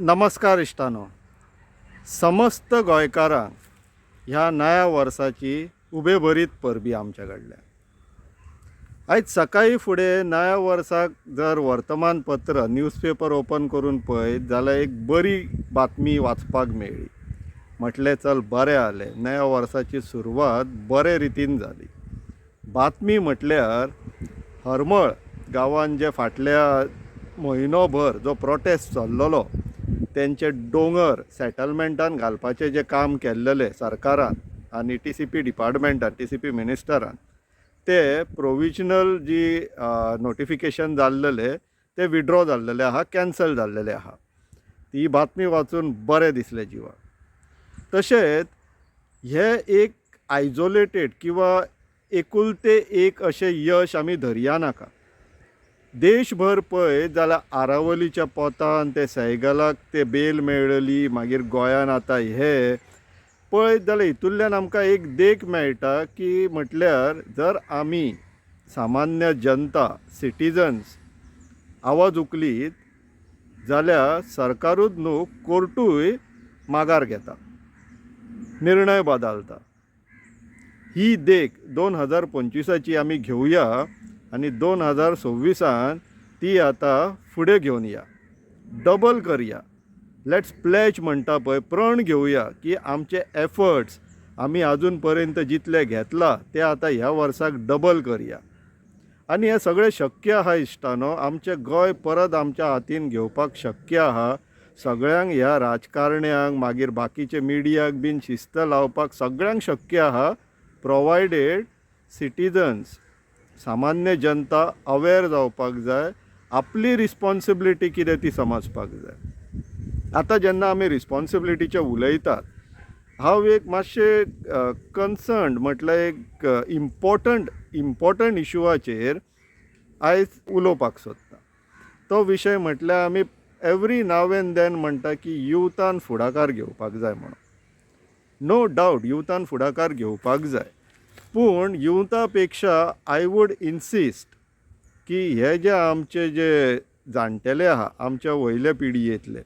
नमस्कार इश्टानो. समस्त गोंयकारांक ह्या नव्या वर्साची उबेभरीत परबी आमच्या कडल्यान. आयज सकाळी फुडें नव्या वर्साक जर वर्तमानपत्र न्यूजपेपर ओपन करून पळयत जाल्यार एक बरी बातमी वाचपाक मेळ्ळी. म्हटलें चल बरें जालें, नव्या वर्साची सुरवात बरे रितीन जाली. बातमी म्हटल्यार हरमळ गांवांत जे फाटल्या म्हयनोभर जो प्रोटेस्ट चल्लोलो तेंचे दोंगर सेटलमेंटान घालपाचें जें काम केल्लेलें सरकारान आनी TCP डिपार्टमेंटान TCP मिनिस्टरान ते प्रोविजनल जी नोटिफिकेशन जाल्लेलें ते विड्रॉ जाल्लेलें आहा, कॅन्सल जाल्लेलें आहा. ती बातमी वाचून बरें दिसलें जिवाक. तशेंच हे एक आयझोलेटेड किंवा एकुलते एक अशें यश आमी धरया नाका. देशभर पळयत जाल्यार आरावलीच्या पोतान ते सैगलाक ते बेल मेळ्ळली, मागीर गोंयान आतां हे पळयत जाल्यार हितूंतल्यान आमकां एक देख मेळटा की म्हटल्यार जर आमी सामान्य जनता सिटिजन्स आवाज उखलीत जाल्यार सरकारूच न्हू कोर्टूय माघार घेता, निर्णय बदलता. ही देख 2025ची आमी घेवया आनी 2026 ती आतां फुडें घेवन या, डबल करया. लेट्स प्लेज म्हणटा पळय, प्रण घेवया की आमचे एफर्ट्स आमी आजून पर्यंत जितले घेतला ते आतां ह्या वर्साक डबल करया. आनी हें सगळें शक्य आहा इश्टानो. आमचें गोंय परत आमच्या हातीन घेवपाक शक्य आहा. सगळ्यांक ह्या राजकारण्यांक मागीर बाकीचे मिडियाक बीन शिस्त लावपाक सगळ्यांक शक्य आहा, प्रोवायडेड सिटिजन्स सामान्य जनता अवेर जावपाक जाय, आपली रिस्पॉन्सिबिलिटी कितें ती समजपाक जाय. आतां जेन्ना आमी रिस्पॉन्सिबिलिटीचें उलयतात, हांव एक मातशें कन्सर्न्ड म्हटल्यार एक इम्पॉर्टंट इशुआचेर आयज उलोवपाक सोदता. तो विशय म्हटल्यार आमी एवरी नाव एंड देन म्हणटा की युथान फुडाकार घेवपाक जाय म्हणून. नो डावट युथान फुडाकार घेवपाक जाय, पूण युथा पेक्षा आय वूड इन्सिस्ट की हे जे आमचे जे जाणटेले आहा आमच्या वयल्या पिडयेंतले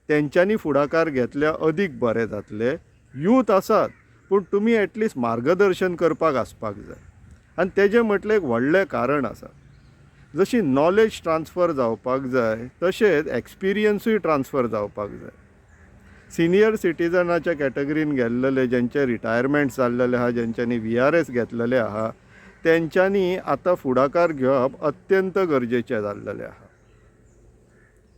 तेंच्यांनी फुडाकार घेतल्या अदीक बरें जातलें. यूथ आसात पूण तुमी एटलिस्ट मार्गदर्शन करपाक आसपाक जाय. आनी तेजें म्हटलें एक व्हडलें कारण आसा. जशी नॉलेज ट्रान्सफर जावपाक जाय तशेंच एक्सपिरियन्सूय ट्रान्सफर जावपाक जाय. सिनियर सिटिजनाच्या कॅटेगरीन गेल्लेले जेंचे रिटायरमेंट जाल्लेले आहा, जेंच्यांनी VRS घेतलेले आहा, तेंच्यांनी आतां फुडाकार घेवप अत्यंत गरजेचें जाल्लेलें आहा.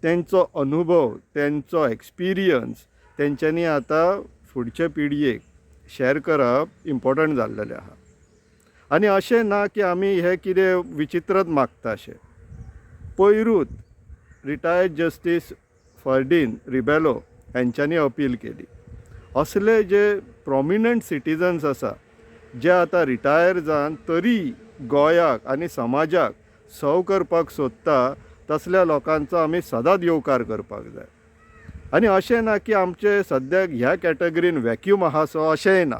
तेंचो अनुभव, तेंचो एक्सपिरियन्स तेंच्यांनी आतां फुडचे पिडयेक शेअर करप इम्पॉर्टंट जाल्लेलें आहा. आनी अशें ना की आमी हे कितें विचित्रच मागता अशें. पयरूच रिटायर्ड जस्टीस फर्डीन रिबेलो हांच्यांनी अपील केली. असले जे प्रॉमिनंट सिटिजन्स आसा जे आतां रिटायर जावन तरी गोंयाक आनी समाजाक सर्व करपाक सोदता, तसल्या लोकांचो आमी सदांच येवकार करपाक जाय. आनी अशें ना की आमचे सद्याक ह्या कॅटेगरीन वॅक्यूम आहा सो अशेंय ना.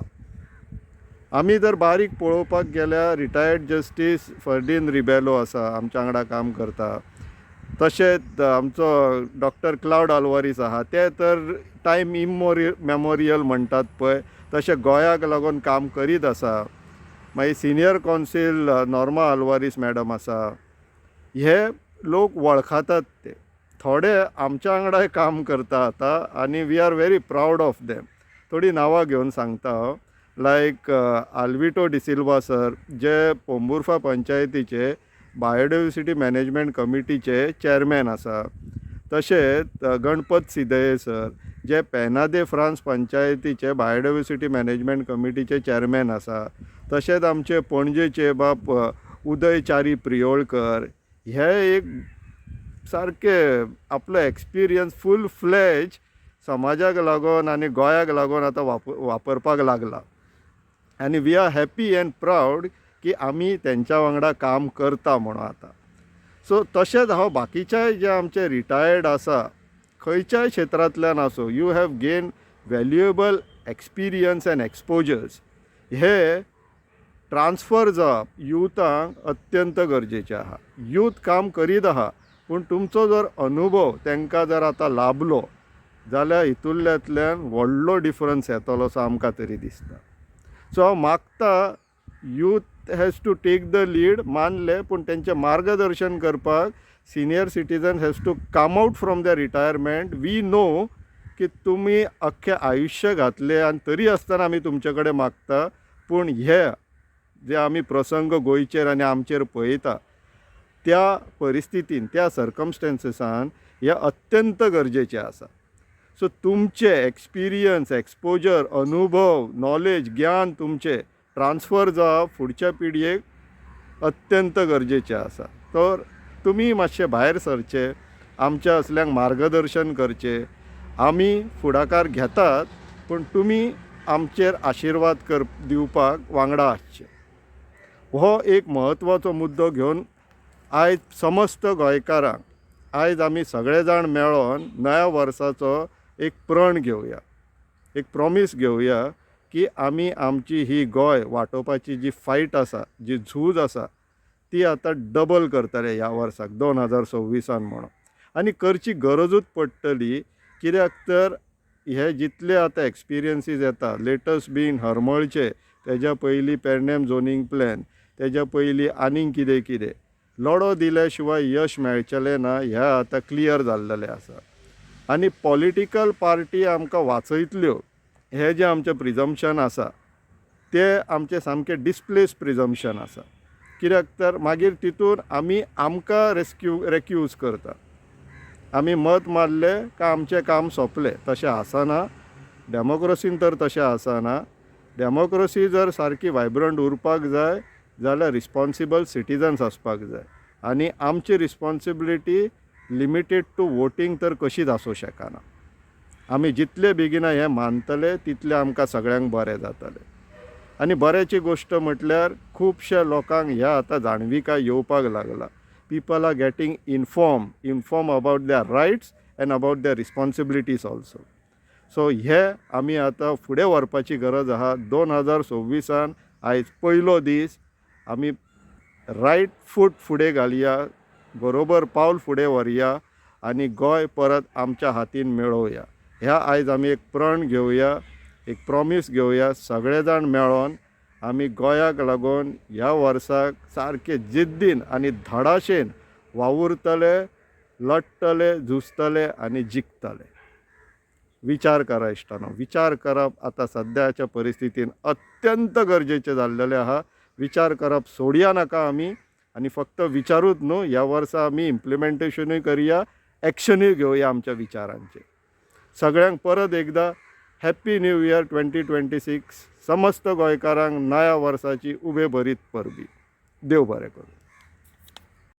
आमी जर बारीक पळोवपाक गेल्यार रिटायर्ड जस्टीस फर्डीन रिबेलो आसा, आमच्या वांगडा काम करता. तशेंच आमचो डॉक्टर क्लाउड आल्वारीस आहा, ते तर टायम मेमोरियल म्हणटात पळय तशें गोंयाक लागून काम करीत आसा. मागीर senior council Norma Alvares madam आसा. हे लोक वळखातात ते थोडे आमच्या वांगडाय काम करता आतां आनी we are very proud of them. थोडीं नांवां घेवन सांगता हांव. लायक आल्विटो डिसिल्वा सर, जे पोंबुर्फा पंचायतीचे बायोडायवर्सिटी मॅनेजमेंट कमिटीचे चॅरमॅन आसा. तशेंच गणपत सिदये सर, जे पेना दे फ्रांस पंचायतीचे बायोडायवर्सिटी मॅनेजमेंट कमिटीचे चॅरमॅन आसा. तशेंच आमचे पणजेचे बाब उदय चारी प्रियोळकर, हे एक सारके आपलो एक्सपिरियन्स फूल फ्लेज समाजाक लागून आनी गोंयाक लागून आतां वापरपाक लागला. आनी we are happy and proud की आमी तेंच्या वांगडा काम करता म्हणून आतां. सो तशेंच हांव बाकीच्याय जे आमचे रिटायर्ड आसा, खंयच्याय क्षेत्रांतल्यान आसूं, you have gain valuable experience end exposures. हे ट्रान्सफर जावप युथांक अत्यंत गरजेचें आहा. यूथ काम करीत आहा, पूण तुमचो जर अनुभव तांकां जर आतां लाभलो जाल्यार हितूंतल्यातल्यान व्हडलो डिफरन्स येतलो असो आमकां तरी दिसता. सो हांव मागता youth has to take the lead, मानले, पूण तेंचें मार्गदर्शन करपाक senior citizen has to come out from the retirement. We know की तुमी अख्खें आयुश्य घातलें आनी तरी आसतना आमी तुमचे कडेन मागता. पूण हे जे आमी प्रसंग गोंयचेर आनी आमचेर पळयता त्या परिस्थितीन, त्या सर्कमस्टेन्सीसान हे अत्यंत गरजेचें आसा. सो तुमचे एक्सपिरियन्स, एक्सपोजर, अनुभव, नॉलेज, ज्ञान तुमचे ट्रान्सफर जावप फुडच्या पिळगेक अत्यंत गरजेचें आसा. तर तुमी मातशे भायर सरचे, आमच्या असल्यांक मार्गदर्शन करचें. आमी फुडाकार घेतात, पूण तुमी आमचेर आशिर्वाद दिवपाक वांगडा आसचे. हो एक म्हत्वाचो मुद्दो घेवन आयज समस्त गोंयकारांक आयज आमी सगळे जाण मेळोन नव्या वर्साचो एक प्रण घेवया, एक प्रॉमीस घेवया की आमी आमची ही गोंय वांटोवपाची जी फायट आसा, जी झूज आसा, ती आतां डबल करतले ह्या वर्साक 2026 म्हणून. आनी करची गरजूच पडटली, कित्याक तर हे जितले आतां एक्सपिरियन्सीस येता, लेटस्ट बीन हरमळचे, तेज्या पयलीं पेडणेम झोनींग प्लॅन, तेज्या पयलीं आनीक कितें कितें, लढो दिल्या शिवाय यश मेळचेलें ना हें आतां क्लियर जाल्लेलें आसा. आनी पॉलिटिकल पार्टी आमकां वाचयतल्यो हें जें आमचें प्रिजम्पशन आसा तें आमचें सामकें डिस्प्लेस प्रिजम्पशन आसा. कित्याक तर मागीर तितून आमी आमकां रेक्यूज करता. आमी मत मारलें काय आमचें काम सोंपलें, तशें आसना. डेमोक्रेसीन तर तशें आसना. डेमोक्रेसी जर सारकी वायब्रंट उरपाक जाय जाल्यार रिस्पॉन्सिबल सिटीजन्स आसपाक जाय. आनी आमची रिस्पॉन्सिबिलिटी लिमिटेड टू वोटींग तर कशीच आसूं शकना. आमी जितले बेगिना हें मानतले तितलें आमकां सगळ्यांक बरें जातलें. आनी बऱ्याची गोश्ट म्हटल्यार खुबश्या लोकांक ह्या आतां जाणविकाय येवपाक लागला. People are getting inform about their rights and about their responsibilities also. So हे आमी आतां फुडें व्हरपाची गरज आहा. 2026 आयज पयलो दीस आमी रायट फूट फुडें घालया, बरोबर पावल फुडें व्हरया आनी गोंय परत आमच्या हातीन मेळोवया. ह्या आयज आमी एक प्रण घेवया, एक प्रॉमीस घेवया. सगळे जाण मेळोन आमी गोंयाक लागून ह्या वर्साक सारके जिद्दीन आनी धडाशेन वावुरतले, लडटले, झुजतले आनी जिखतले. विचार करा इश्टानो, विचार करप आतां सद्याच्या परिस्थितीन अत्यंत गरजेचें जाल्लेलें आहा. विचार करप सोडया नाका आमी. आनी फक्त विचारूच न्हू, ह्या वर्सा आमी इम्प्लिमेंटेशनूय करया, एक्शनूय घेवया आमच्या विचारांचेर. सगळ्यांक परत एकदा हॅप्पी न्यू इयर 2026. समस्त गोंयकारांक नव्या वर्साची उबे भरीत परबी. देव बरें करूं.